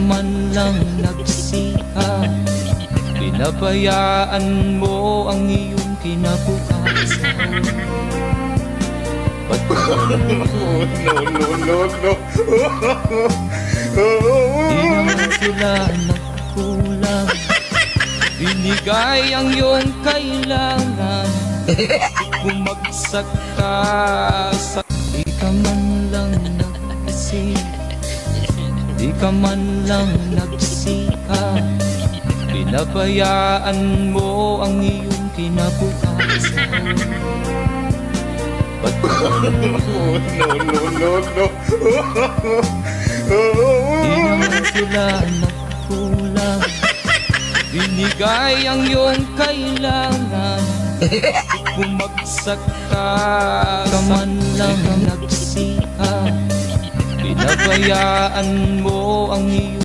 man lang nagsiha, pinabayaan mo ang iyong kinabukasan. Di na sila nagkulang, binigay ang iyong kailangan. Bumagsak ka sa di ka man lang nag-isip, di ka man lang nagsiha, pinabayaan mo ang iyong kinabukasan. Di na sila nagkulang, binigay ang iyong kailangan. Bumagsak ka man lang nagsiha, pinabayaan mo ang iyong